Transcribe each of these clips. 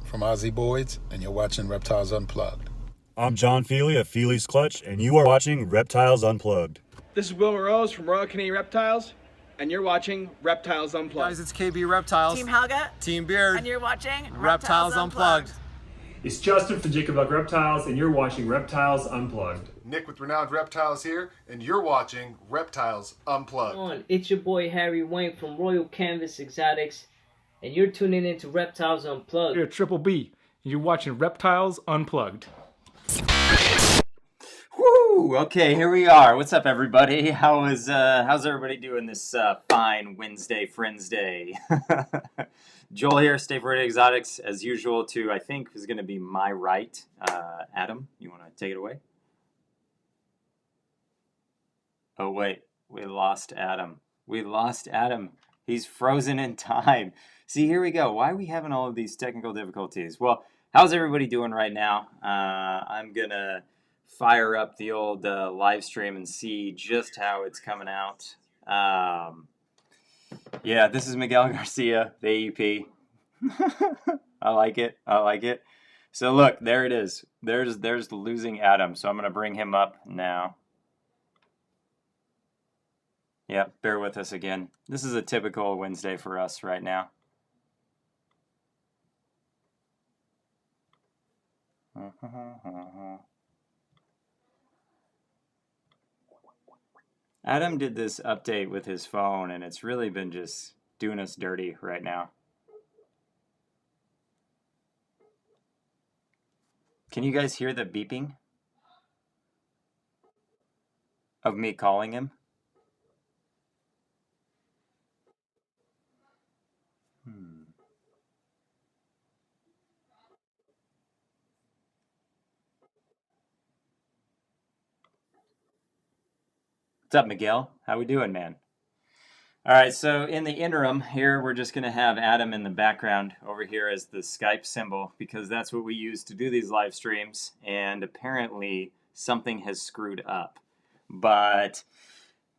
from Aussie Boys, and you're watching Reptiles Unplugged. I'm John Feely of Feely's Clutch, and you are watching Reptiles Unplugged. This is Will Rose from Royal Canadian Reptiles, and you're watching Reptiles Unplugged. Guys, it's KB Reptiles. Team Helga. Team Beard. And you're watching Reptiles Unplugged. It's Justin from Jacob Luck Reptiles, and you're watching Reptiles Unplugged. Nick with Renowned Reptiles here, and you're watching Reptiles Unplugged. It's your boy Harry Wayne from Royal Canvas Exotics, and you're tuning into Reptiles Unplugged. You're Triple B, and you're watching Reptiles Unplugged. Woo! Okay, here we are. What's up, everybody? How's everybody doing this fine Wednesday, Friends Day? Joel here, Stay Florida Exotics, as usual, to, I think, is going to be my right. Adam, you want to take it away? Oh, wait. We lost Adam. We lost Adam. He's frozen in time. See, here we go. Why are we having all of these technical difficulties? Well, how's everybody doing right now? I'm going to fire up the old live stream and see just how it's coming out. Yeah, this is Miguel Garcia, the AUP. I like it. I like it. So look, there it is. There's the losing Adam. So I'm going to bring him up now. Yeah, bear with us again. This is a typical Wednesday for us right now. Adam did this update with his phone, and it's really been just doing us dirty right now. Can you guys hear the beeping of me calling him? What's up, Miguel? How we doing, man? All right, so in the interim here, we're just going to have Adam in the background over here as the Skype symbol, because that's what we use to do these live streams, and apparently something has screwed up. But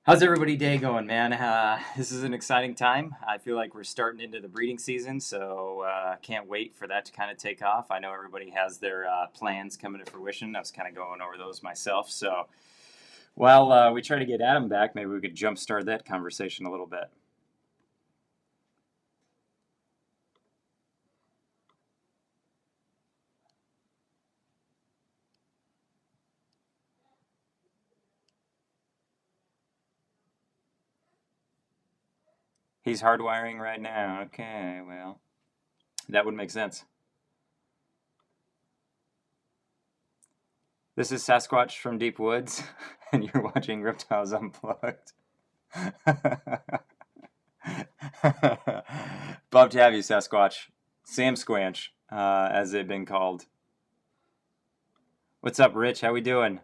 how's everybody day going, man? This is an exciting time. I feel like we're starting into the breeding season, so can't wait for that to kind of take off. I know everybody has their plans coming to fruition. I was kind of going over those myself, so while we try to get Adam back, maybe we could jumpstart that conversation a little bit. He's hardwiring right now. Okay, well, that would make sense. This is Sasquatch from Deep Woods, and you're watching Reptiles Unplugged. Love to have you, Sasquatch. Sam Squanch, as they've been called. What's up, Rich? How we doing?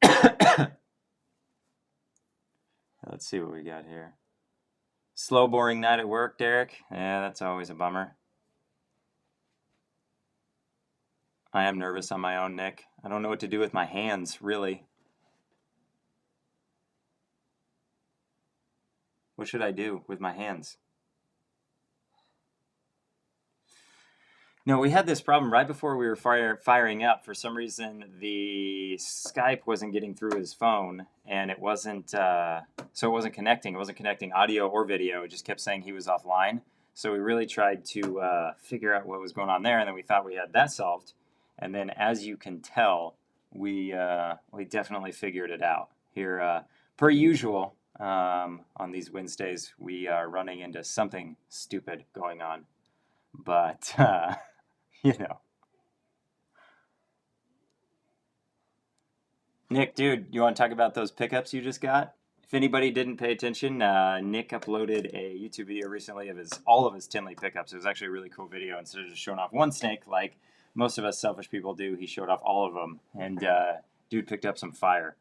Let's see what we got here. Slow, boring night at work, Derek. Yeah, that's always a bummer. I am nervous on my own, Nick. I don't know what to do with my hands, really. What should I do with my hands? No, we had this problem right before we were firing up. For some reason, the Skype wasn't getting through his phone, and it wasn't, so it wasn't connecting. It wasn't connecting audio or video. It just kept saying he was offline. So we really tried to figure out what was going on there, and then we thought we had that solved. And then, as you can tell, we definitely figured it out. Here, per usual, on these Wednesdays, we are running into something stupid going on. But, you know. Nick, dude, you want to talk about those pickups you just got? If anybody didn't pay attention, Nick uploaded a YouTube video recently of all of his Tinley pickups. It was actually a really cool video. Instead of just showing off one snake like most of us selfish people do, he showed off all of them, and dude picked up some fire.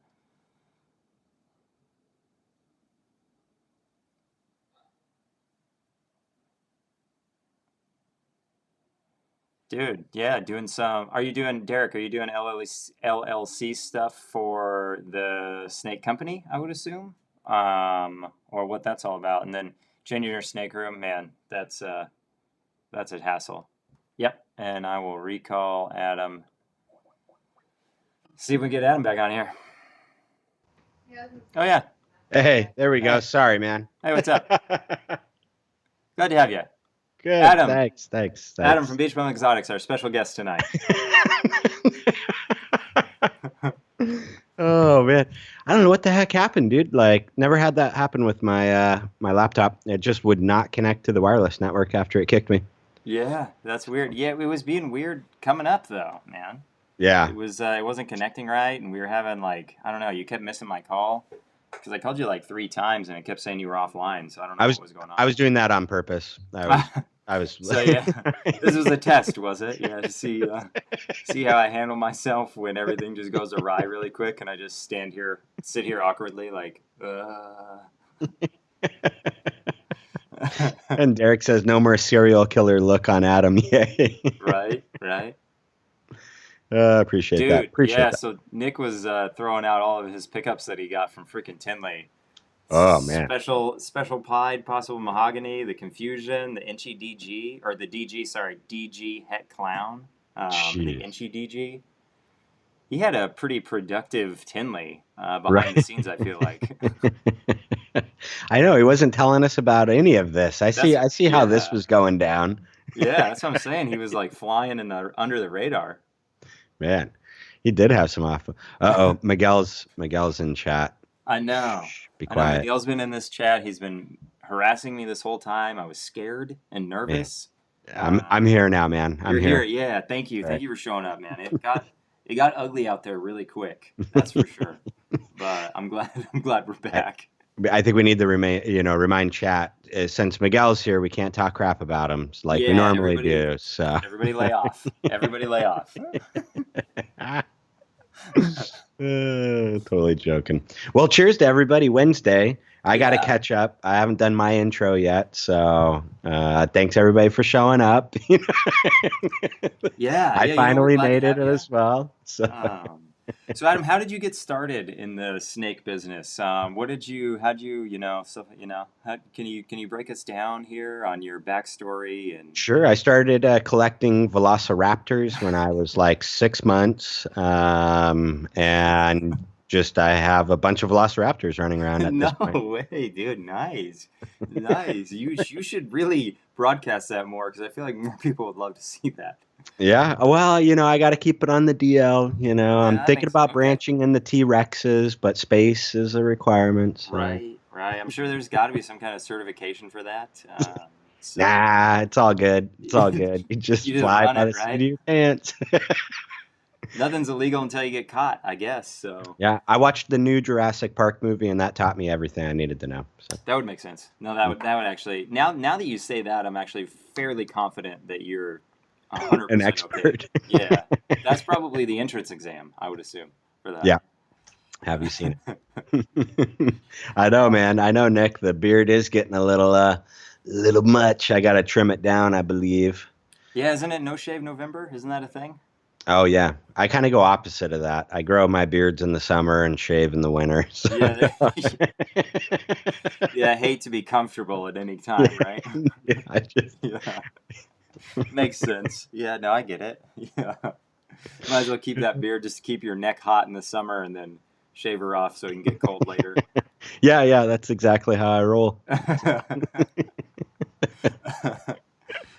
Dude, yeah, doing some. Are you doing, Derek? Are you doing LLC stuff for the snake company? I would assume, or what that's all about. And then changing your snake room, man, that's a hassle. Yep, and I will recall Adam. See if we can get Adam back on here. Oh, yeah. Hey, there we go. Hey. Sorry, man. Hey, what's up? Glad to have you. Good. Adam. Thanks. Adam from Beach Bum Exotics, our special guest tonight. Oh man, I don't know what the heck happened, dude. Like, never had that happen with my my laptop. It just would not connect to the wireless network after it kicked me. Yeah, that's weird. Yeah, it was being weird coming up though, man. Yeah. It was. It wasn't connecting right, and we were having like I don't know. You kept missing my call because I called you like 3 times, and it kept saying you were offline. So I don't know what was going on. I was doing that on purpose. I was. So yeah, this was a test, was it? Yeah, to see how I handle myself when everything just goes awry really quick, and I just sit here awkwardly, like. And Derek says, "No more serial killer look on Adam." Yay. Right. Appreciate that. Appreciate that. So Nick was throwing out all of his pickups that he got from freaking Tinley. Oh man. Special pied possible mahogany, the confusion, the inchy DG or the DG het clown, the inchy DG. He had a pretty productive Tinley behind the scenes. I feel like. I know he wasn't telling us about any of this. I see how this was going down. Yeah, that's what I'm saying. He was like flying under the radar. Man, he did have some off. Miguel's in chat. I know. Be quiet. Miguel's been in this chat. He's been harassing me this whole time. I was scared and nervous. I'm here now, man. I'm here. Yeah, thank you. Thank you for showing up, man. It got ugly out there really quick. That's for sure. But I'm glad we're back. I think we need to remind chat since Miguel's here, we can't talk crap about him like we normally do. So everybody lay off. Everybody lay off. Totally joking. Well, cheers to everybody. Wednesday. I got to catch up. I haven't done my intro yet, so thanks everybody for showing up. I finally made it as well. So Adam, how did you get started in the snake business? Can you break us down here on your backstory? And sure, I started collecting velociraptors when I was like 6 months, and just I have a bunch of velociraptors running around at this point. No way, dude! Nice. You should really broadcast that more because I feel like more people would love to see that. Yeah, well, I got to keep it on the DL. I'm thinking about branching in the T-Rexes, but space is a requirement. So. Right. I'm sure there's got to be some kind of certification for that. Nah, it's all good. You just fly by the seat of your pants. Nothing's illegal until you get caught, I guess. So. Yeah, I watched the new Jurassic Park movie, and that taught me everything I needed to know. So. That would make sense. No, that would actually. Now that you say that, I'm actually fairly confident that you're 100% an expert. Okay. Yeah, that's probably the entrance exam, I would assume, for that. Yeah. Have you seen it? I know, man. I know, Nick. The beard is getting a little much. I got to trim it down, I believe. Yeah, isn't it No Shave November? Isn't that a thing? Oh, yeah. I kind of go opposite of that. I grow my beards in the summer and shave in the winter. So. Yeah, I hate to be comfortable at any time, right? Yeah. Makes sense. Yeah, no, I get it. Yeah. Might as well keep that beard just to keep your neck hot in the summer and then shave her off so you can get cold later. Yeah, that's exactly how I roll.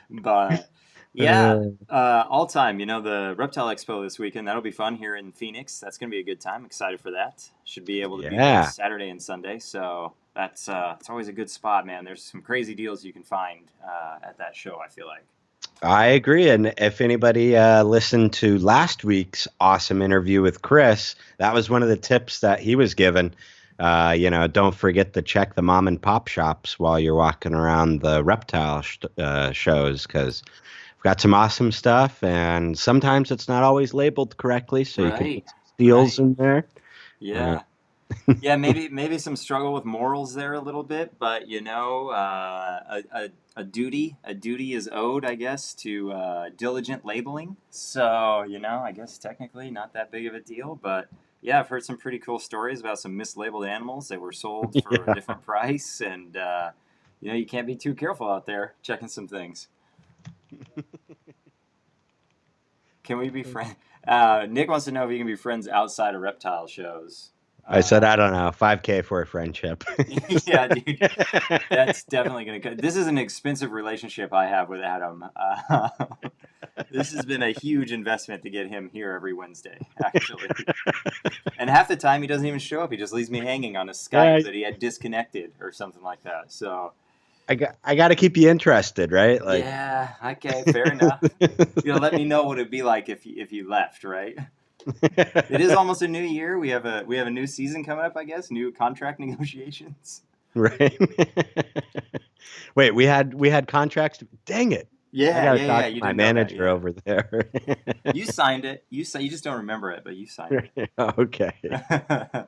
But yeah, all time, the Reptile Expo this weekend, that'll be fun here in Phoenix. That's going to be a good time. Excited for that. Should be able to be there Saturday and Sunday. So that's it's always a good spot, man. There's some crazy deals you can find at that show, I feel like. I agree. And if anybody listened to last week's awesome interview with Chris, that was one of the tips that he was given. Don't forget to check the mom and pop shops while you're walking around the reptile shows, because we've got some awesome stuff. And sometimes it's not always labeled correctly. So you can get steals in there. Yeah. Yeah, maybe some struggle with morals there a little bit, but a duty is owed, I guess, to diligent labeling. So I guess technically not that big of a deal, but yeah, I've heard some pretty cool stories about some mislabeled animals that were sold for a different price, and you can't be too careful out there checking some things. Can we be friends? Nick wants to know if you can be friends outside of reptile shows. I said, I don't know, 5K for a friendship. Yeah, dude, that's definitely gonna cut. This is an expensive relationship I have with Adam. This has been a huge investment to get him here every Wednesday, actually. And half the time he doesn't even show up. He just leaves me hanging on a Skype that he had disconnected or something like that. So I got to keep you interested, right? Like, yeah, okay, fair enough. Let me know what it'd be like if you left, right? It is almost a new year. We have a new season coming up, I guess. New contract negotiations. Right. Wait, we had contracts. Dang it. Yeah, I gotta yeah, talk yeah. to You my didn't know that, manager yeah. over there. You signed it. You just don't remember it, but you signed Okay. it.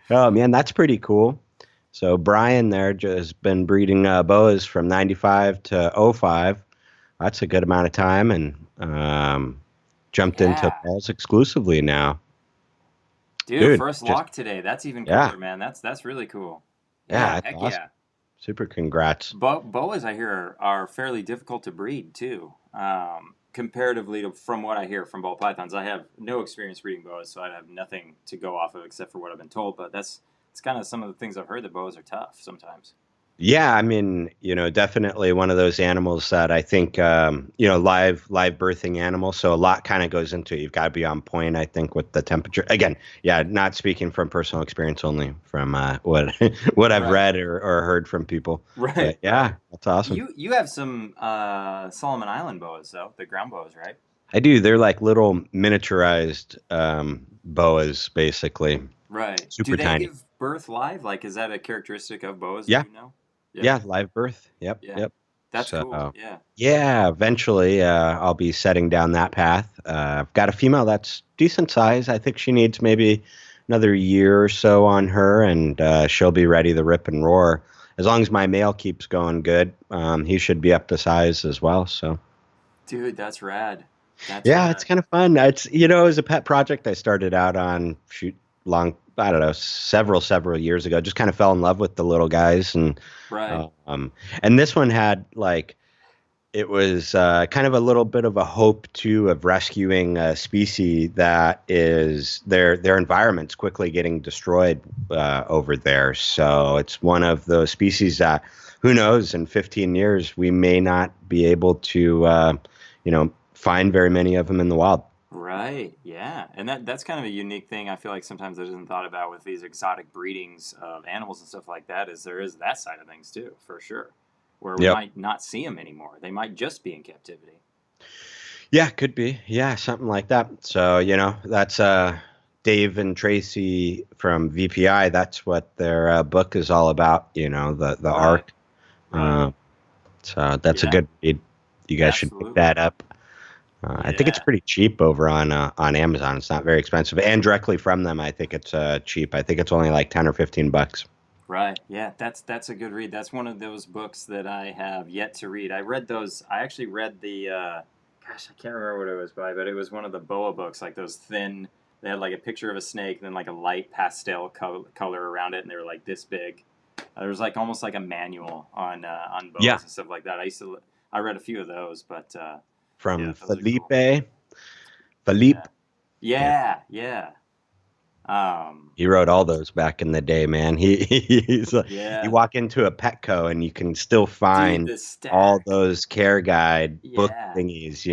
Oh man, that's pretty cool. So Brian there just been breeding boas from 95 to '05. That's a good amount of time, and jumped into Yeah. balls exclusively now. Dude, first lock today. That's even Yeah. cooler, man. That's really cool. Yeah, that's heck awesome. yeah. Super congrats. Boas, I hear, are fairly difficult to breed too. Comparatively from what I hear from ball pythons. I have no experience breeding boas, so I have nothing to go off of except for what I've been told. But it's kind of some of the things I've heard that boas are tough sometimes. Yeah, I mean, definitely one of those animals that I think, live birthing animal. So a lot kind of goes into it. You've got to be on point, I think, with the temperature. Again, yeah, not speaking from personal experience, only from what I've read or heard from people. Right. But yeah, that's awesome. You have some Solomon Island boas though, the ground boas, right? I do. They're like little miniaturized boas, basically. Right. Super do they tiny. give birth live? Like, is that a characteristic of boas? Yeah. Do you know? Yeah, live birth. Yep. Yeah. Yep. That's cool. Yeah. Yeah, eventually I'll be setting down that path. I've got a female that's decent size. I think she needs maybe another year or so on her, and she'll be ready to rip and roar. As long as my male keeps going good, he should be up to size as well. So, dude, that's rad. It's kind of fun. It's it was a pet project I started out on I don't know, several years ago. Just kind of fell in love with the little guys, and and this one had it was kind of a little bit of a hope too of rescuing a species that is their environment's quickly getting destroyed over there. So it's one of those species that, who knows, in 15 years we may not be able to find very many of them in the wild. Right. Yeah. And that's kind of a unique thing. I feel like sometimes it isn't thought about with these exotic breedings of animals and stuff like that, is there is that side of things too, for sure, where we might not see them anymore. They might just be in captivity. Yeah, could be. Yeah, something like that. So, that's Dave and Tracy from VPI. That's what their book is all about, the arc. So that's a good read. You guys should pick that up. I think it's pretty cheap over on Amazon. It's not very expensive, and directly from them, I think it's cheap. I think it's only like $10 or $15. Right. Yeah, that's a good read. That's one of those books that I have yet to read. I read those. I actually read the. Gosh, I can't remember what it was by, but it was one of the boa books, like those thin. They had like a picture of a snake, and then like a light pastel color around it, and they were like this big. There was like almost like a manual on boas and stuff like that. I read a few of those, but. From Philippe. Yeah. He wrote all those back in the day, man. He's you walk into a Petco and you can still find all those care guide book thingies.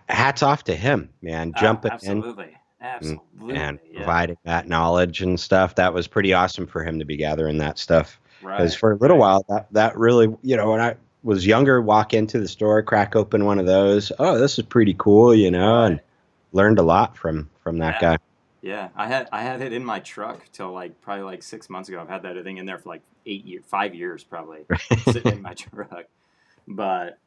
Hats off to him, man. Jumping absolutely. and providing that knowledge and stuff. That was pretty awesome for him to be gathering that stuff. Because for a little while, that really, when I was younger, walk into the store, crack open one of those. Oh, this is pretty cool, and learned a lot from that guy. Yeah, I had it in my truck till probably 6 months ago. I've had that thing in there for 5 years probably, sitting in my truck. But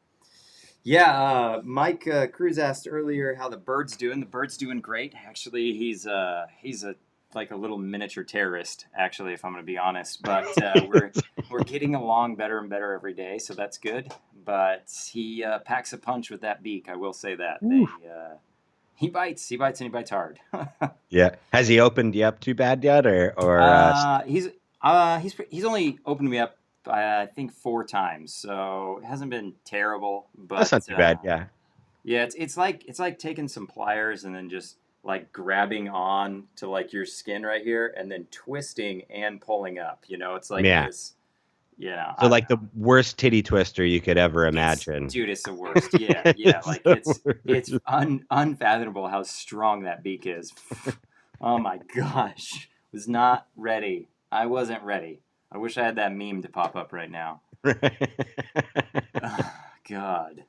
yeah, Mike Cruz asked earlier how the bird's doing. The bird's doing great. Actually, he's a like a little miniature terrorist, actually, if I'm going to be honest. But we're getting along better and better every day, so that's good. But he packs a punch with that beak. I will say that. He bites. He bites, and he bites hard. Yeah. Has he opened you up too bad yet, or? He's only opened me up I think 4 times, so it hasn't been terrible. But That's not too bad. Yeah. yeah, it's like taking some pliers and then just like grabbing on to like your skin right here, and then twisting and pulling up. It's like Yeah. this. Yeah, So like the worst titty twister you could ever imagine. dude, it's the worst. Yeah, yeah, like it's unfathomable how strong that beak is. Oh my gosh, was not ready. I wasn't ready. I wish I had that meme to pop up right now. God.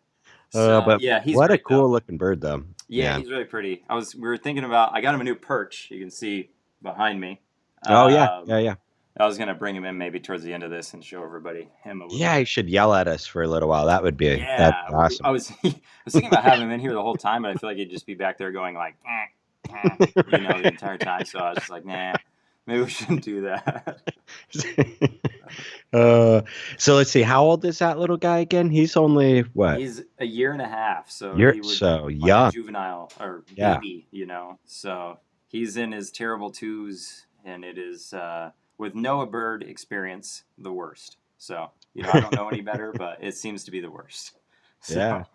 So, But yeah, he's what a great, cool though. looking bird, though. Yeah, he's really pretty. We were thinking about. I got him a new perch. You can see behind me. Oh yeah, yeah. I was gonna bring him in maybe towards the end of this and show everybody him a little. Yeah, he should yell at us for a little while. That would be Yeah, that'd be awesome. I was thinking about having him in here the whole time, but I feel like he'd just be back there going like, the entire time. So I was just like, nah, maybe we shouldn't do that. So let's see. How old is that little guy again? He's only what? He's a year and a half, so You're he would so like young. a juvenile or Yeah. baby, So he's in his terrible twos, and it is with no bird experience the worst. So I don't know any better, but it seems to be the worst. So, Yeah.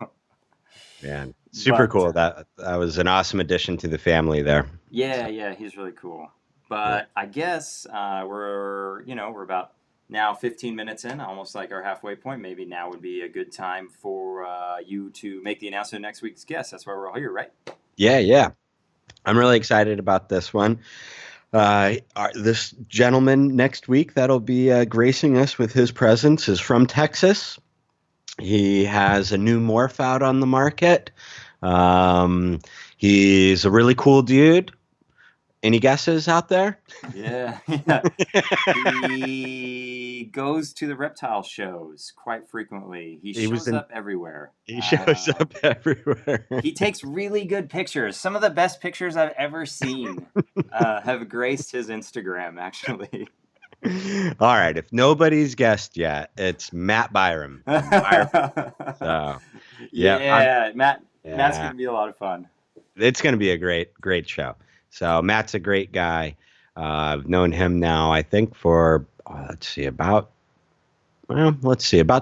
Man, super cool. That was an awesome addition to the family there. Yeah, he's really cool. But I guess we're about now 15 minutes in, almost like our halfway point. Maybe now would be a good time for you to make the announcement of next week's guest. That's why we're all here, right? Yeah. I'm really excited about this one. This gentleman next week that'll be gracing us with his presence is from Texas. He has a new morph out on the market. He's a really cool dude. Any guesses out there? Yeah. He goes to the reptile shows quite frequently. He shows up everywhere. He shows up everywhere. He takes really good pictures. Some of the best pictures I've ever seen have graced his Instagram, actually. All right. If nobody's guessed yet, it's Matt Byram. So, Matt's going to be a lot of fun. It's going to be a great show. So Matt's a great guy. I've known him now, I think, for, about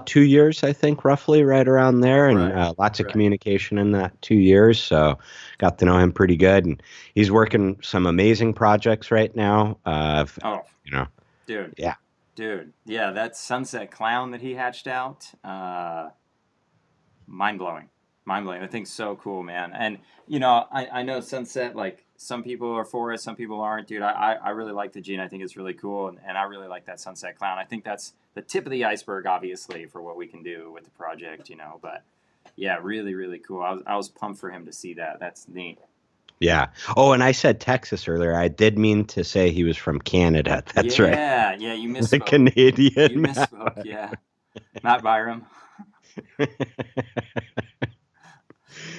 2 years, I think, roughly, right around there. And lots of communication in that 2 years. So got to know him pretty good. And he's working some amazing projects right now. Dude. Yeah. Dude. Yeah, that sunset clown that he hatched out, mind-blowing. Mind-blowing. That thing's so cool, man. And, I know sunset, like, some people are for it, some people aren't. Dude, I really like the gene. I think it's really cool, and I really like that sunset clown. I think that's the tip of the iceberg, obviously, for what we can do with the project, But, yeah, really, really cool. I was pumped for him to see that. That's neat. Yeah. Oh, and I said Texas earlier. I did mean to say he was from Canada. That's right. Yeah, you misspoke. The Canadian. You misspoke, yeah. Matt Byram.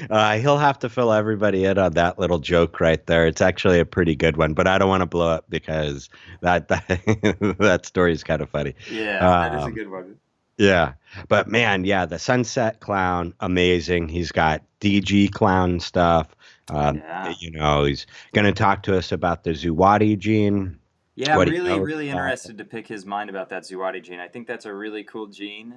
He'll have to fill everybody in on that little joke right there. It's actually a pretty good one, but I don't want to blow up because that story is kind of funny. Yeah, that is a good one. Yeah, but man, the sunset clown, amazing. He's got DG clown stuff. He's going to talk to us about the Zuwadi gene. Yeah, really interested to pick his mind about that Zuwadi gene. I think that's a really cool gene.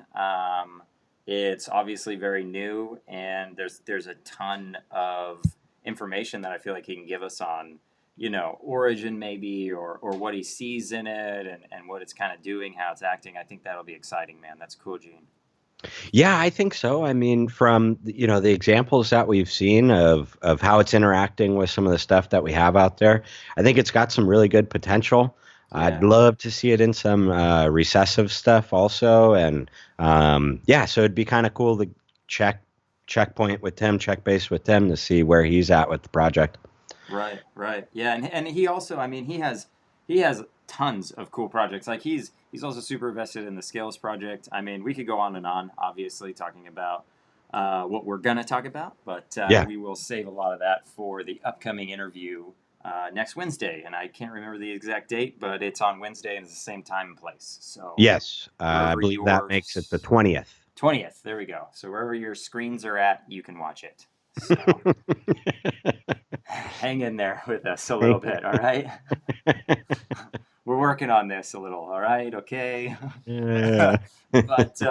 It's obviously very new, and there's a ton of information that I feel like he can give us on, origin maybe, or what he sees in it, and what it's kind of doing, how it's acting. I think that'll be exciting, man. That's a cool gene. Yeah, I think so. I mean, from the examples that we've seen of how it's interacting with some of the stuff that we have out there, I think it's got some really good potential. Yeah. I'd love to see it in some recessive stuff also, and so it'd be kind of cool to check base with Tim to see where he's at with the project. Right. Yeah, and he also, he has tons of cool projects. Like he's also super invested in the Scales project. We could go on and on, obviously, talking about what we're gonna talk about, but we will save a lot of that for the upcoming interview next Wednesday. And I can't remember the exact date, but it's on Wednesday and it's the same time and place. So yes, I believe that makes it the 20th. 20th. There we go. So wherever your screens are at, you can watch it. So hang in there with us a little bit, all right? we're working on this a little. All right, okay. Yeah. But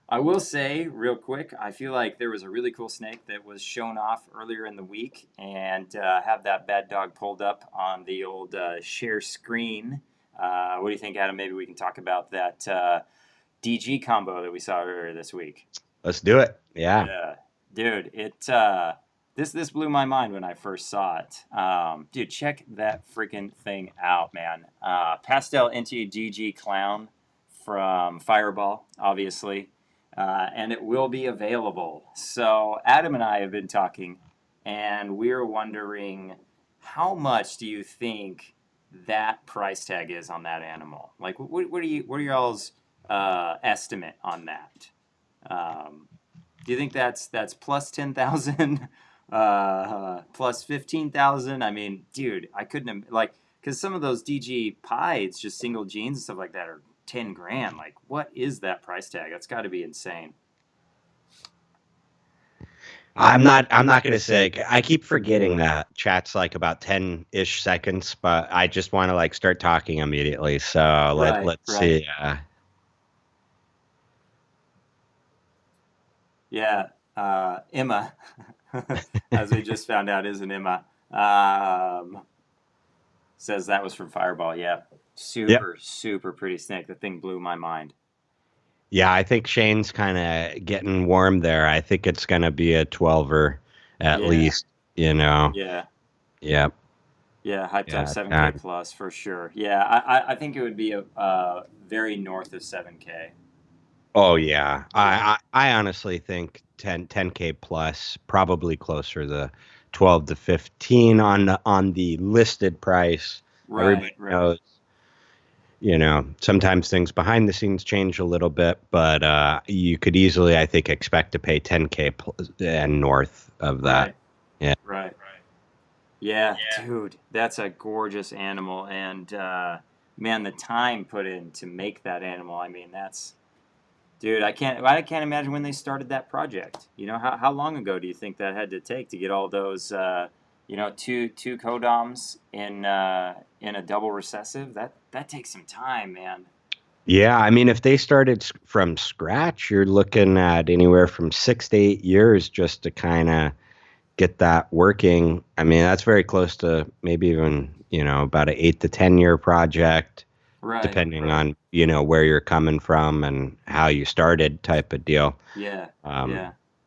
I will say real quick, I feel like there was a really cool snake that was shown off earlier in the week, and have that bad dog pulled up on the old share screen. What do you think, Adam? Maybe we can talk about that DG combo that we saw earlier this week. Let's do it. Yeah. Yeah, dude, this blew my mind when I first saw it. Dude, check that freaking thing out, man. Pastel Inti DG Clown from Fireball, obviously, and it will be available. So Adam and I have been talking, and we're wondering, how much do you think that price tag is on that animal? Like, what are y'all's estimate on that? Do you think that's plus 10,000, plus 15,000? I mean, dude, I couldn't like, because some of those DG pies, just single genes and stuff like that, are 10 grand. Like, what is that price tag? That's got to be insane. I'm not going to say. I keep forgetting that chat's like about 10-ish seconds, but I just want to like start talking immediately. So let's see. Yeah, Emma, as we just found out, is an Emma. Says that was from Fireball. Yeah, super pretty snake. The thing blew my mind. Yeah, I think Shane's kind of getting warm there. I think it's going to be a 12er at least, you know. Yeah. Yep. Yeah, hyped up 7K plus for sure. Yeah, I think it would be a very north of 7K. Oh yeah. I honestly think 10K plus, probably closer to 12 to 15 on the listed price. Everybody knows. You know, sometimes things behind the scenes change a little bit, but you could easily, I think, expect to pay 10K and north of that. Yeah. Right. Yeah, dude, that's a gorgeous animal, and man, the time put in to make that animal. I mean, that's, dude, I can't imagine when they started that project. You know, how long ago do you think that had to take to get all those, two codoms in a double recessive? That takes some time, man. Yeah, I mean, if they started from scratch, you're looking at anywhere from 6 to 8 years just to kind of get that working. I mean, that's very close to maybe even, about an 8 to 10 year project, depending on, where you're coming from and how you started type of deal. Yeah.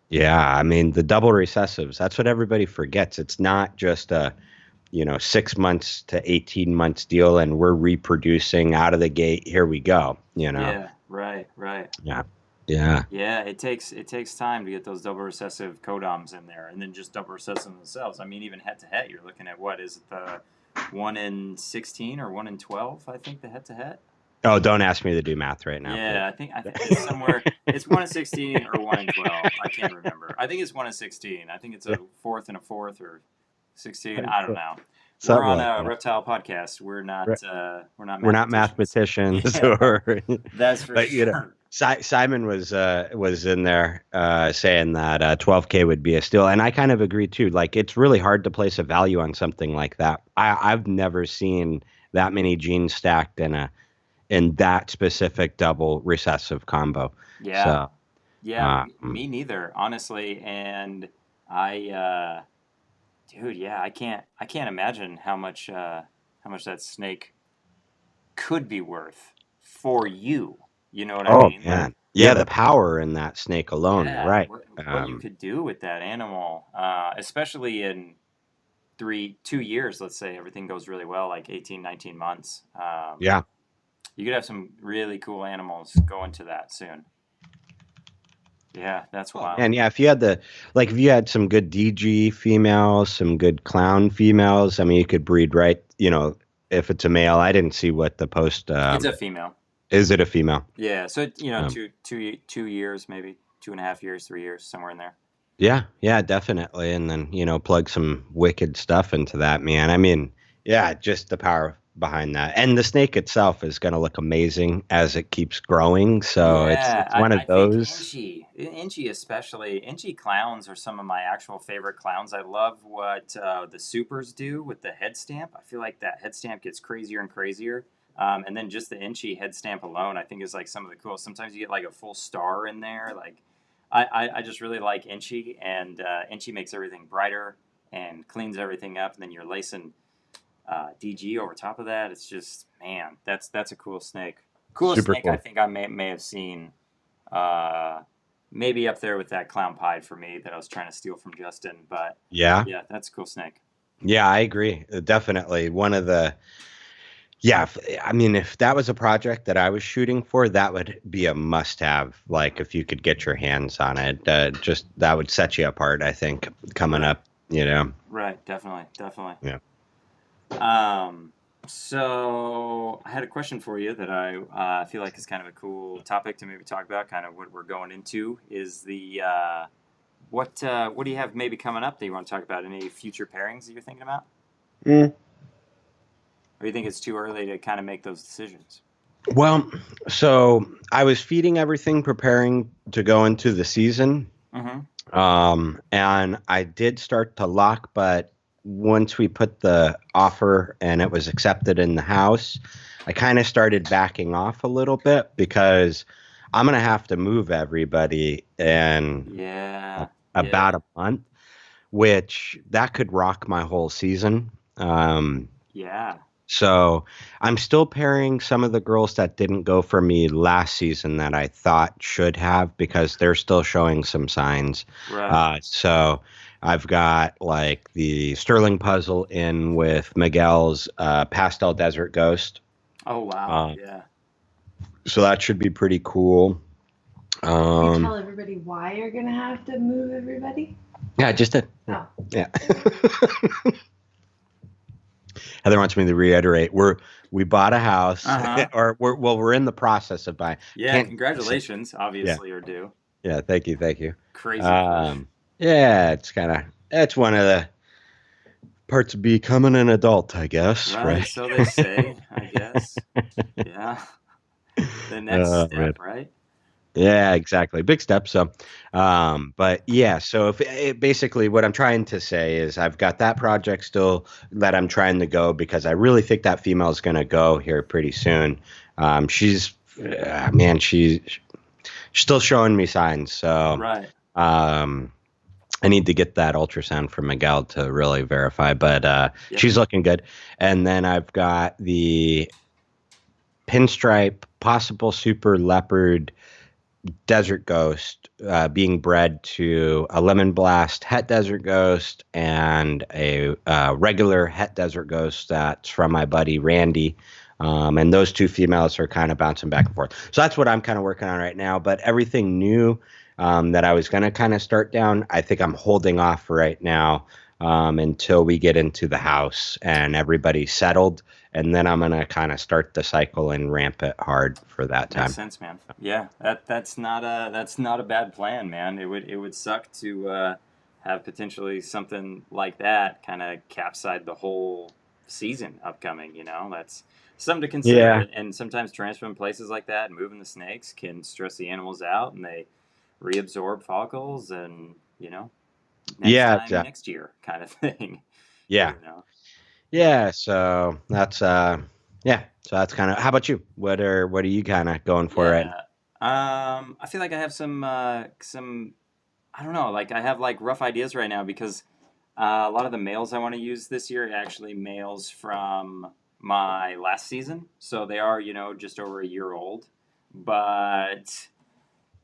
Yeah, I mean, the double recessives, that's what everybody forgets. It's not just a 6 months to 18 months deal and we're reproducing out of the gate. Here we go. Yeah, right. Yeah. Yeah, it takes time to get those double recessive codoms in there, and then just double recessive themselves. I mean, even head to head, you're looking at what is it, the 1 in 16 or 1 in 12? I think the head to head. Oh, don't ask me to do math right now. Yeah, I think it's somewhere. It's 1 in 16 or 1 in 12. I can't remember. I think it's 1 in 16. I think it's a fourth and a fourth or 16. I don't know. We're on a reptile podcast. We're not mathematicians. Yeah, or that's for sure. Simon was in there saying that 12K would be a steal, and I kind of agree too. Like, it's really hard to place a value on something like that. I've never seen that many genes stacked in that specific double recessive combo. Yeah. So, me neither, honestly. And I can't imagine how much that snake could be worth for you. You know what I mean? Man. Yeah, the power in that snake alone, right? What you could do with that animal, especially in 2 years, let's say everything goes really well, like 18, 19 months. You could have some really cool animals go into that soon. Yeah, that's wild. And yeah, if you had some good DG females, some good clown females, I mean, you could breed right. If it's a male, I didn't see what the post. It's a female. Is it a female? Yeah, so 2 years, maybe 2.5 years, 3 years, somewhere in there. Yeah, definitely. And then plug some wicked stuff into that, man. I mean, yeah, just the power behind that, and the snake itself is going to look amazing as it keeps growing. So it's one of those. Inchi especially. Inchi clowns are some of my actual favorite clowns. I love what the supers do with the head stamp. I feel like that head stamp gets crazier and crazier. And then just the inchy head stamp alone, I think is like some of the coolest. Sometimes you get like a full star in there. Like I just really like inchy, and inchy makes everything brighter and cleans everything up. And then you're lacing DG over top of that. It's just, man, that's a cool snake. Coolest Super snake cool. I think I may have seen. Maybe up there with that clown pied for me that I was trying to steal from Justin. But Yeah. yeah, that's a cool snake. Yeah, I agree. Definitely one of the. Yeah, I mean, if that was a project that I was shooting for, that would be a must-have. Like, if you could get your hands on it, just that would set you apart. I think coming up, you know. Right, definitely. Yeah. So I had a question for you that I feel like is kind of a cool topic to maybe talk about. Kind of what we're going into is the what do you have maybe coming up that you want to talk about? Any future pairings that you're thinking about? Or you think it's too early to kind of make those decisions? Well, so I was feeding everything, preparing to go into the season. And I did start to lock, but once we put the offer and it was accepted in the house, I kind of started backing off a little bit because I'm going to have to move everybody in about a month, which that could rock my whole season. So I'm still pairing some of the girls that didn't go for me last season that I thought should have, because they're still showing some signs. So I've got like the Sterling puzzle in with Miguel's Pastel Desert Ghost. Oh, wow. Yeah. So that should be pretty cool. Can you tell everybody why you're going to have to move everybody? Yeah, just a... Oh. Yeah. Heather wants me to reiterate, we bought a house, or we're in the process of buying. Yeah, congratulations, obviously, are due. Yeah, thank you. Crazy. Yeah, it's one of the parts of becoming an adult, I guess. Right? So they say, I guess. Yeah. The next step, right? Yeah, exactly. Big step. So, but yeah, so basically what I'm trying to say is I've got that project still that I'm trying to go, because I really think that female is going to go here pretty soon. She's still showing me signs. So, I need to get that ultrasound from Miguel to really verify, but she's looking good. And then I've got the pinstripe, possible super leopard Desert Ghost being bred to a Lemon Blast Het Desert Ghost and a regular Het Desert Ghost that's from my buddy Randy. And those two females are kind of bouncing back and forth. So that's what I'm kind of working on right now. But everything new that I was going to kind of start down, I think I'm holding off right now until we get into the house and everybody's settled. And then I'm going to kind of start the cycle and ramp it hard for that time. Makes sense, man. Yeah, that's not a bad plan, man. It would suck to have potentially something like that kind of capsize the whole season upcoming. You know, that's something to consider. Yeah. And sometimes transferring places like that and moving the snakes can stress the animals out, and they reabsorb follicles, and next year kind of thing. Yeah. You know? Yeah, so that's so that's kind of. How about you? What are you kind of going for? Right? I feel like I have some I don't know, like I have like rough ideas right now, because a lot of the males I want to use this year are actually males from my last season, so they are just over a year old, but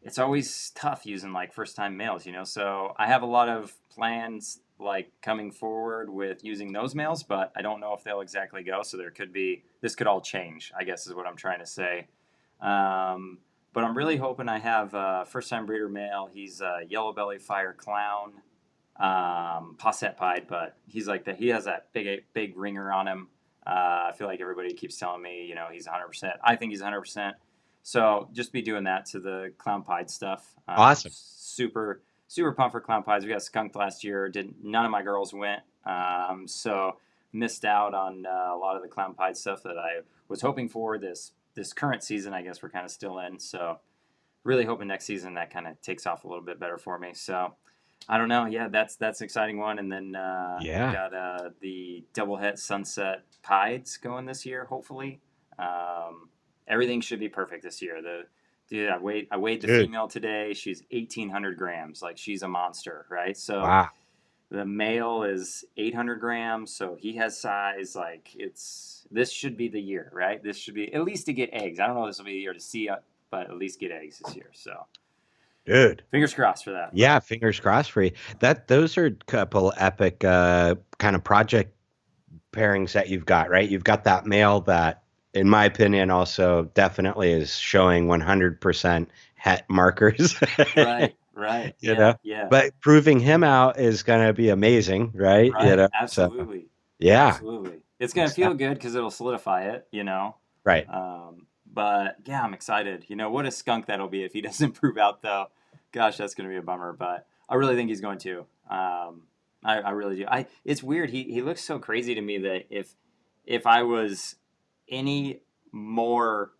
it's always tough using like first time males, so I have a lot of plans like coming forward with using those males, but I don't know if they'll exactly go. So this could all change, I guess is what I'm trying to say. But I'm really hoping I have a first time breeder male. He's a yellow belly fire clown, posset pied, but he's like he has that big ringer on him. I feel like everybody keeps telling me, he's 100%. I think he's 100%. So just be doing that to the clown pied stuff. Awesome. Super pumped for clown pies. We got skunked last year. None of my girls went, so missed out on a lot of the clown pie stuff that I was hoping for this current season. I guess we're kind of still in. So really hoping next season that kind of takes off a little bit better for me. So I don't know. Yeah, that's an exciting one. And then we got the double het sunset pieds going this year, hopefully. Everything should be perfect this year. Dude, I weighed the Dude. female today. She's 1,800 grams. Like, she's a monster, right? So Wow. the male is 800 grams, so he has size. Like, this should be the year, right? This should be at least to get eggs. I don't know if this will be the year to see it, but at least get eggs this year. So, Dude. fingers crossed for that. Yeah, fingers crossed for you. Those are a couple epic kind of project pairings that you've got, right? You've got that male that, in my opinion, also definitely is showing 100% het markers. Right. You know, but proving him out is going to be amazing, right? Right. You know, Absolutely. So, yeah. Absolutely. It's going to feel good because it'll solidify it, you know? Right. But yeah, I'm excited. You know, what a skunk that'll be if he doesn't prove out, though. Gosh, that's going to be a bummer, but I really think he's going to. I really do. It's weird. He looks so crazy to me that if I was any more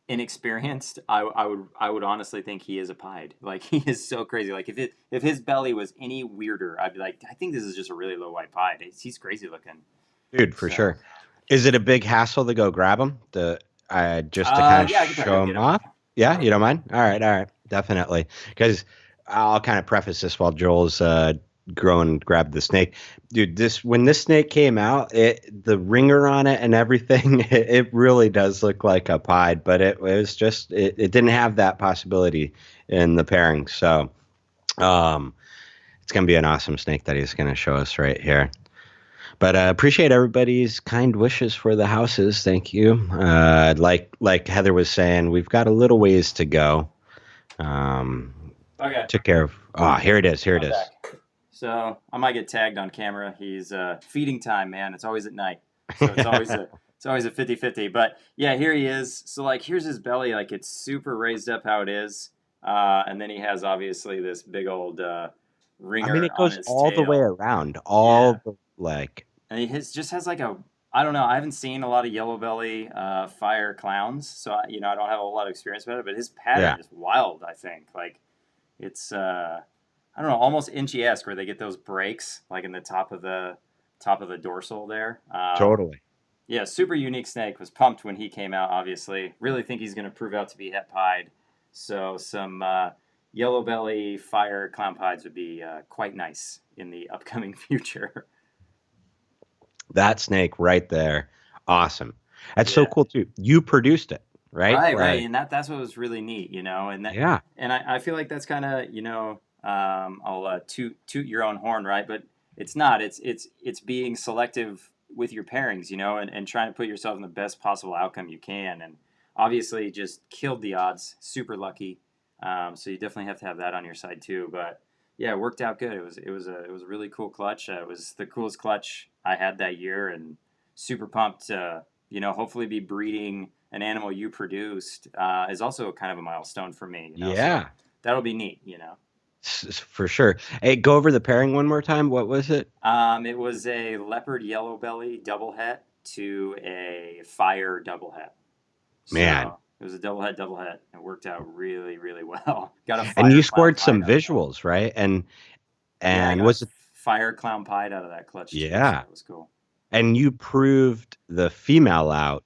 inexperienced, I would honestly think he is a pied. Like, he is so crazy. Like, if his belly was any weirder, I'd be like, I think this is just a really low white pied. He's crazy looking, dude, for sure. Is it a big hassle to go grab him? Just to kind of show him off? Yeah, you don't mind? All right, definitely. Because I'll kind of preface this while Joel's going and grab the snake. Dude, when this snake came out, the ringer on it and everything, it really does look like a pied, but it was just it didn't have that possibility in the pairing. So it's gonna be an awesome snake that he's gonna show us right here. But appreciate everybody's kind wishes for the houses. Thank you. Like Heather was saying, we've got a little ways to go. Okay. Took care of. Oh, here it is. Here it is. So I might get tagged on camera. He's feeding time, man. It's always at night. So it's always a 50-50. But yeah, here he is. So like, here's his belly. Like, it's super raised up how it is. And then he has obviously this big old ringer. I mean, it goes on his all tail. the way around. And he just has like I don't know. I haven't seen a lot of yellow belly fire clowns, so I don't have a lot of experience with it. But his pattern is wild. I think like it's I don't know, almost Inchy-esque, where they get those breaks like in the top of the dorsal there. Totally. Yeah, super unique snake. Was pumped when he came out. Obviously, really think he's going to prove out to be het pied. So some yellow belly fire clown pieds would be quite nice in the upcoming future. That snake right there, awesome. That's so cool too. You produced it, right? Right, and that's what was really neat, and that, and I feel like that's kind of, I'll toot your own horn, right? But it's not. It's being selective with your pairings, and trying to put yourself in the best possible outcome you can. And obviously, just killed the odds. Super lucky. So you definitely have to have that on your side too. But yeah, it worked out good. It was a really cool clutch. It was the coolest clutch I had that year, and super pumped to hopefully be breeding an animal you produced is also kind of a milestone for me. Yeah, so that'll be neat. For sure. Hey, go over the pairing one more time. What was it? It was a leopard yellow belly double het to a fire double het. Man. It was a double het. It worked out really, really well. And you scored some visuals, right? And was it fire clown pied out of that clutch? Yeah, too, so that was cool. And you proved the female out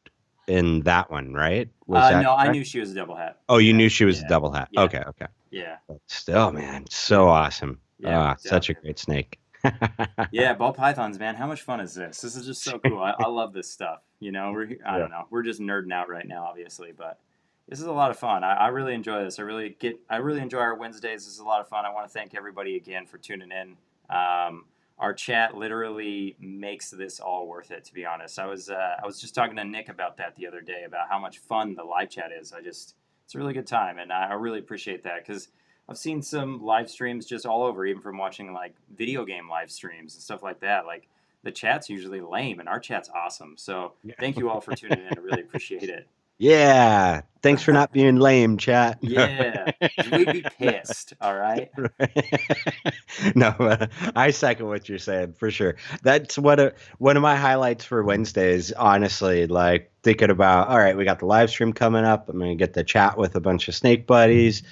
in that one, right? No, I knew she was a double het. Oh, you knew she was a double het. Yeah. Okay. Yeah. But still, man, so awesome. Yeah, such a great snake. Yeah, ball pythons, man. How much fun is this? This is just so cool. I love this stuff. I don't know. We're just nerding out right now, obviously, but this is a lot of fun. I really enjoy this. I really enjoy our Wednesdays. This is a lot of fun. I want to thank everybody again for tuning in. Our chat literally makes this all worth it, to be honest. I was just talking to Nick about that the other day, about how much fun the live chat is. It's a really good time, and I really appreciate that, because I've seen some live streams just all over, even from watching like video game live streams and stuff like that. Like, the chat's usually lame, and our chat's awesome. So thank you all for tuning in. I really appreciate it. Yeah. Thanks for not being lame, chat. Yeah. We'd be pissed. All right. No, I second what you're saying for sure. That's one of my highlights for Wednesdays, honestly, like thinking about, all right, we got the live stream coming up. I'm going to get to chat with a bunch of snake buddies,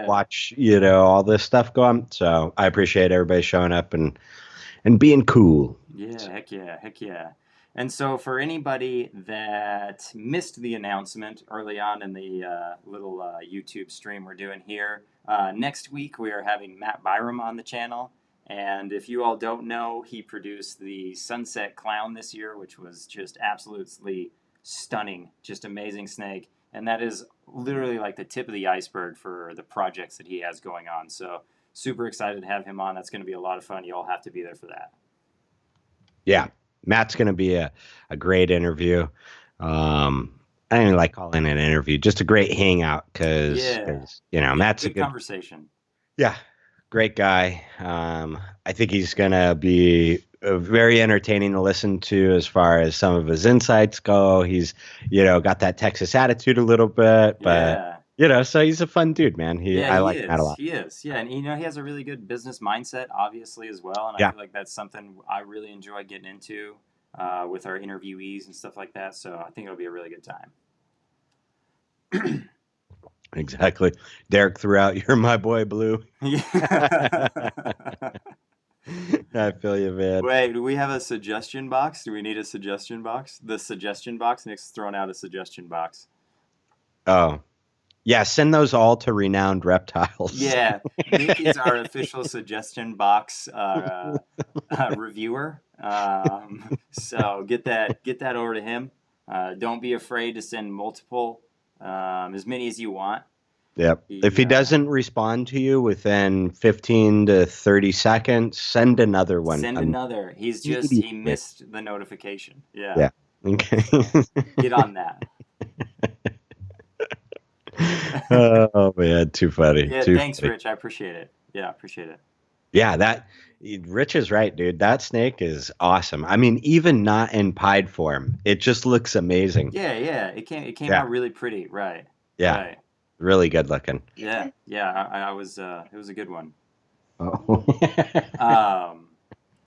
watch, all this stuff go on. So I appreciate everybody showing up and being cool. Yeah. Heck yeah. And so for anybody that missed the announcement early on in the little YouTube stream we're doing here, next week we are having Matt Byram on the channel. And if you all don't know, he produced the Sunset Clown this year, which was just absolutely stunning, just amazing snake. And that is literally like the tip of the iceberg for the projects that he has going on. So super excited to have him on. That's going to be a lot of fun. You all have to be there for that. Yeah. Matt's going to be a great interview. I don't even like calling it an interview, just a great hangout because, Matt's a good conversation. Yeah, great guy. I think he's going to be very entertaining to listen to as far as some of his insights go. He's, got that Texas attitude a little bit, but, so he's a fun dude, man. I like Matt a lot. He is. Yeah. And, he has a really good business mindset, obviously, as well. And I feel like that's something I really enjoy getting into with our interviewees and stuff like that. So I think it'll be a really good time. Exactly. Derek threw out, "You're my boy, Blue." Yeah. I feel you, man. Wait, do we have a suggestion box? Do we need a suggestion box? The suggestion box? Nick's thrown out a suggestion box. Oh. Yeah, send those all to Renowned Reptiles. Yeah, Nick is our official suggestion box reviewer. So get that over to him. Don't be afraid to send multiple, as many as you want. Yep. If he doesn't respond to you within 15 to 30 seconds, send another one. Send another. He missed the notification. Yeah. Yeah. Okay. Get on that. Oh man, too funny. Yeah, thanks, funny. Rich. I appreciate it. Yeah, appreciate it. Yeah, Rich is right, dude. That snake is awesome. I mean, even not in pied form, it just looks amazing. Yeah. It came out really pretty, right? Yeah. Right. Really good looking. Yeah. I was. It was a good one. Oh.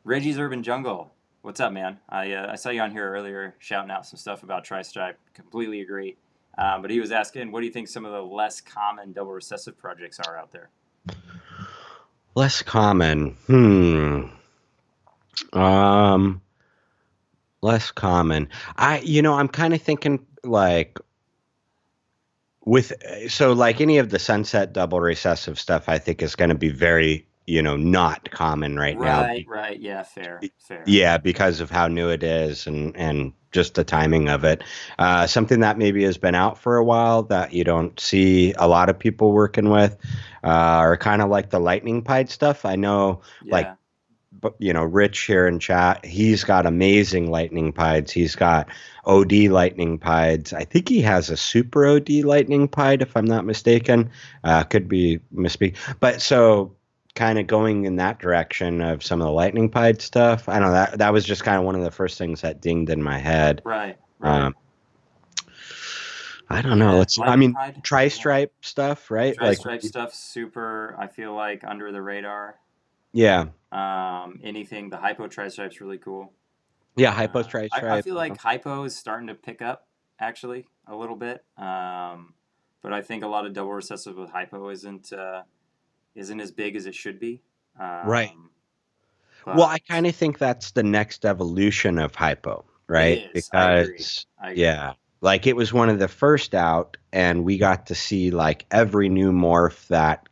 Reggie's Urban Jungle. What's up, man? I saw you on here earlier shouting out some stuff about tri-stripe. Completely agree. But he was asking, what do you think some of the less common double recessive projects are out there? Less common. Less common. I'm kind of thinking like any of the Sunset double recessive stuff, I think is going to be very, not common right now. Right. Yeah, fair. Yeah, because of how new it is and just the timing of it. Something that maybe has been out for a while that you don't see a lot of people working with are kind of like the lightning pied stuff. I know, Rich here in chat, he's got amazing lightning pieds. He's got OD lightning pieds. I think he has a super OD lightning pied, if I'm not mistaken. Could be misspeak. But so kind of going in that direction of some of the lightning pied stuff. I don't know, that was just kind of one of the first things that dinged in my head. Right. I don't know. Tri-stripe stuff, right? Tri-stripe stuff, super, I feel like, under the radar. Yeah. Anything, the hypo tri-stripe's really cool. Yeah, hypo tri-stripe. I feel like hypo is starting to pick up, actually, a little bit. But I think a lot of double recessive with hypo isn't as big as it should be. Right. Well, I kind of think that's the next evolution of hypo, right? Because I agree. Yeah, like it was one of the first out, and we got to see like every new morph that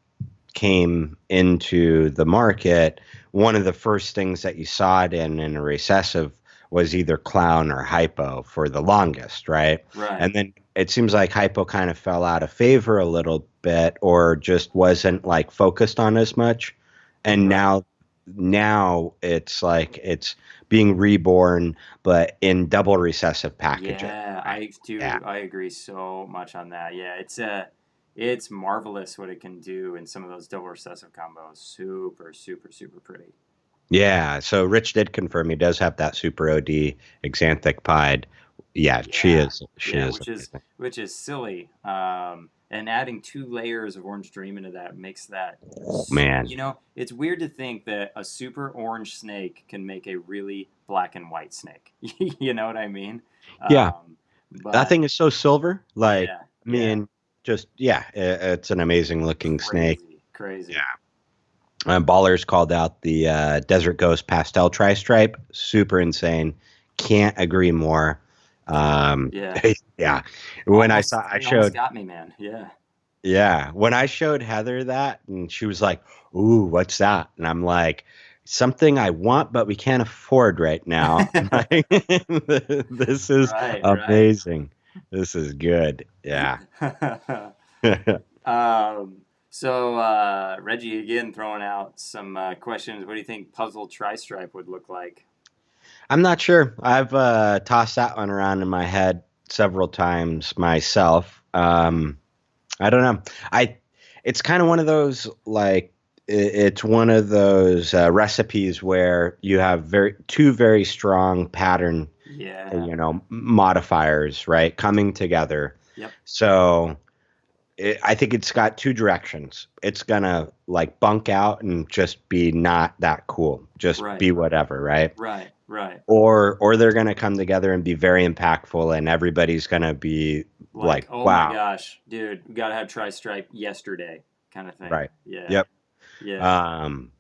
came into the market. One of the first things that you saw it in a recessive was either clown or hypo for the longest, right? Right. And then it seems like hypo kind of fell out of favor a little bit, or just wasn't like focused on as much. And now it's like it's being reborn, but in double recessive packaging. Yeah, I do. Yeah. I agree so much on that. Yeah, it's marvelous what it can do in some of those double recessive combos. Super, super, super pretty. Yeah, so Rich did confirm he does have that super OD Xanthic pied. Yeah, she is. Which is silly. And adding 2 layers of Orange Dream into that makes that. Oh, man. It's weird to think that a super orange snake can make a really black and white snake. You know what I mean? Yeah. That thing is so silver. Like, it's an amazing looking snake. Crazy. Yeah. Ballers called out the Desert Ghost Pastel Tri-Stripe. Super insane. can't agree more. Yeah. Yeah. When I It almost showed, got me, man. Yeah. yeah, when I showed Heather that, and she was like, "Ooh, what's that?" And I'm like, "Something I want, but we can't afford right now." Like, this is Right. amazing. This is good. Yeah. Um, Reggie, again, throwing out some questions. What do you think puzzle tri-stripe would look like? I'm not sure. I've tossed that one around in my head several times myself. I don't know. It's kind of one of those like it's one of those recipes where you have two very strong pattern, Yeah. modifiers, right, coming together. Yep. So I think it's got two directions. It's gonna like bunk out and just be not that cool, just Right. be whatever, right? Right. Or they're gonna come together and be very impactful, and everybody's gonna be like, Oh my wow, gosh, dude, we gotta have tri-stripe yesterday kind of thing. right? Yeah. Yep. Yeah. Um,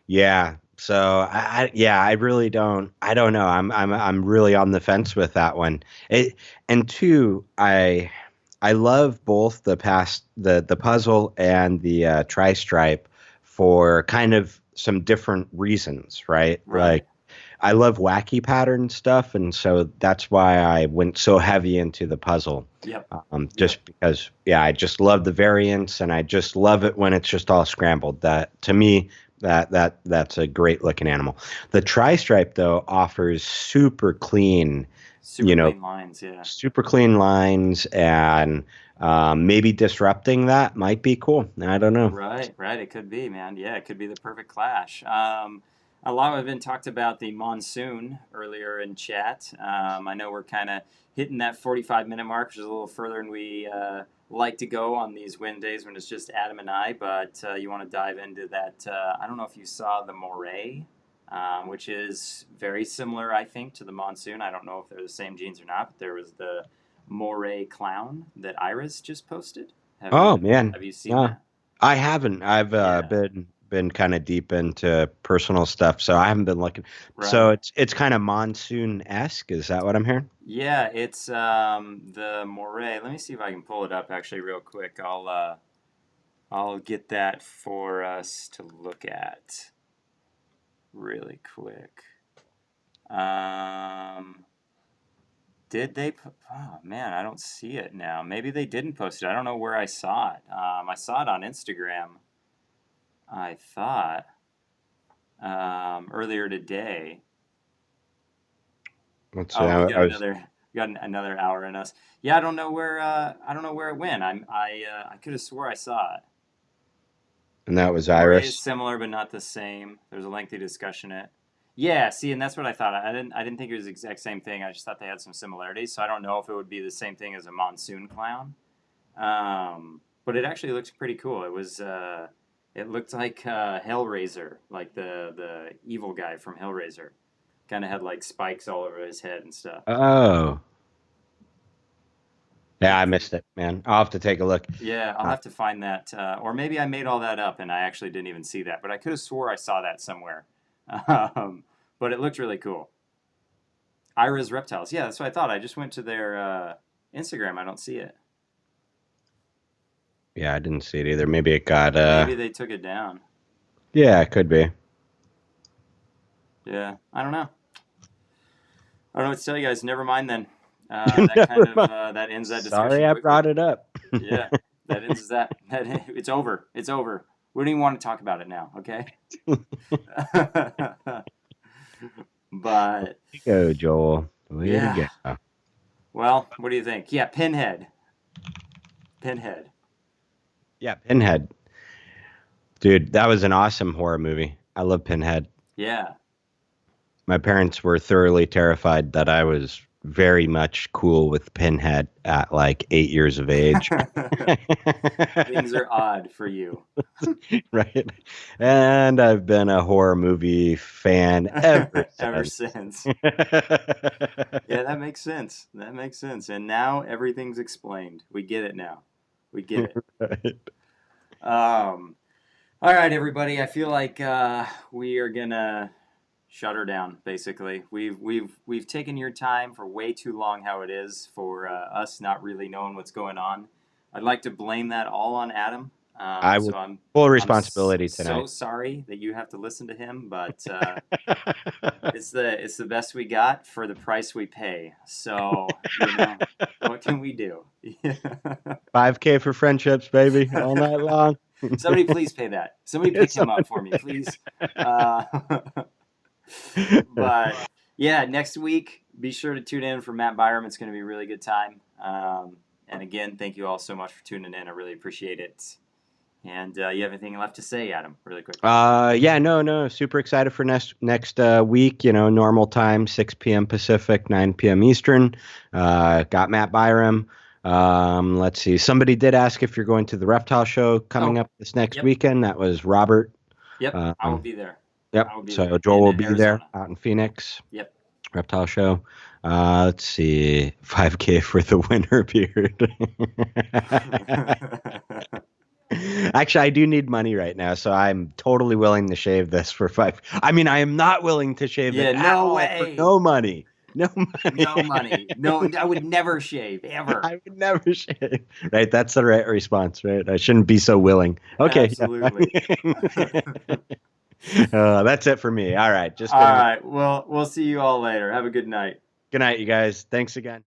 yeah. So I really don't. I don't know. I'm really on the fence with that one. And two, I love both the puzzle and the tri-stripe for kind of some different reasons, right? Right. Like I love wacky pattern stuff, and so that's why I went so heavy into the puzzle. Yep. Just because, yeah, I just love the variants, and I just love it when it's just all scrambled. That to me, that's a great looking animal. The tri-stripe though offers super clean, Clean lines. Yeah. super clean lines, and maybe disrupting that might be cool. I don't know. Right. It could be, man. Yeah, it could be the perfect clash. A lot have been talked about the monsoon earlier in chat. I know we're kind of hitting that 45-minute mark, which is a little further than we like to go on these Wednesdays when it's just Adam and I. But you want to dive into that? I don't know if you saw the moray, which is very similar, I think, to the monsoon. I don't know if they're the same genes or not. But there was the moray clown that Iris just posted. Oh man, Have you seen no, that? I haven't. I've Yeah. been kind of deep into personal stuff, so I haven't been looking. So Right. it's kind of monsoon-esque. Is that what I'm hearing? Yeah, it's the moray. Let me see if I can pull it up actually real quick. I'll get that for us to look at really quick. Did they? Oh man, I don't see it now. Maybe they didn't post it. I don't know where I saw it. I saw it on Instagram. I thought earlier today. Let's see. Oh, we I was, got another hour in us. Yeah, I don't know where it went. I could have swore I saw it. and that was Moray is Iris. similar but not the same. There's a lengthy discussion in it. Yeah, see, and that's what I thought. I didn't think it was the exact same thing. I just thought they had some similarities. So I don't know if it would be the same thing as a monsoon clown. But it actually looks pretty cool. It looked like Hellraiser, like the evil guy from Hellraiser. Kind of had like spikes all over his head and stuff. Oh, yeah, I missed it, man. I'll have to take a look. Yeah, I'll have to find that. Or maybe I made all that up and I actually didn't even see that. But I could have swore I saw that somewhere. But it looked really cool. Ira's Reptiles. Yeah, that's what I thought. I just went to their Instagram. I don't see it. Yeah, I didn't see it either. Maybe it got. Maybe they took it down. Yeah, it could be. Yeah, I don't know. I don't know what to tell you guys. Never mind then. That ends that discussion. Sorry, I quickly. brought it up. Yeah, that ends that. It's over. It's over. We don't even want to talk about it now. Okay. But Go, Joel. Way to go. Well, what do you think? Yeah, Pinhead. Yeah, Pinhead. Dude, that was an awesome horror movie. I love Pinhead. Yeah. My parents were thoroughly terrified that I was very much cool with Pinhead at like 8 years of age. Things are odd for you. Right. And I've been a horror movie fan ever since. Yeah, that makes sense. And now everything's explained. We get it now. We get it. Right. All right, everybody. I feel like we are gonna shut her down. Basically, we've taken your time for way too long. How it is for us not really knowing what's going on. I'd like to blame that all on Adam. I would So full responsibility so tonight. sorry that you have to listen to him, but it's the best we got for the price we pay. So what can we do? $5K for friendships, baby, all night long. Somebody please pay that. Somebody pick him up for me, please. But yeah, next week, be sure to tune in for Matt Byram. It's going to be a really good time. And again, thank you all so much for tuning in. I really appreciate it. And you have anything left to say, Adam, really quick? Yeah, no. Super excited for next week. Normal time, 6 p.m. Pacific, 9 p.m. Eastern. Got Matt Byram. Let's see. Somebody did ask if you're going to the Reptile Show coming up this next weekend. That was Robert. Yep, I will be there. Yep. So Joel will be there out in Phoenix. Yep. Reptile Show. Let's see. 5K for the winter beard. Actually, I do need money right now, so I'm totally willing to shave this for 5. I mean, I am not willing to shave it no way. For no money. No money. No money. No, I would never shave, ever. I would never shave. Right, that's the right response, right? I shouldn't be so willing. Okay. Absolutely. That's it for me. All right. All right. Well, we'll see you all later. Have a good night. Good night, you guys. Thanks again.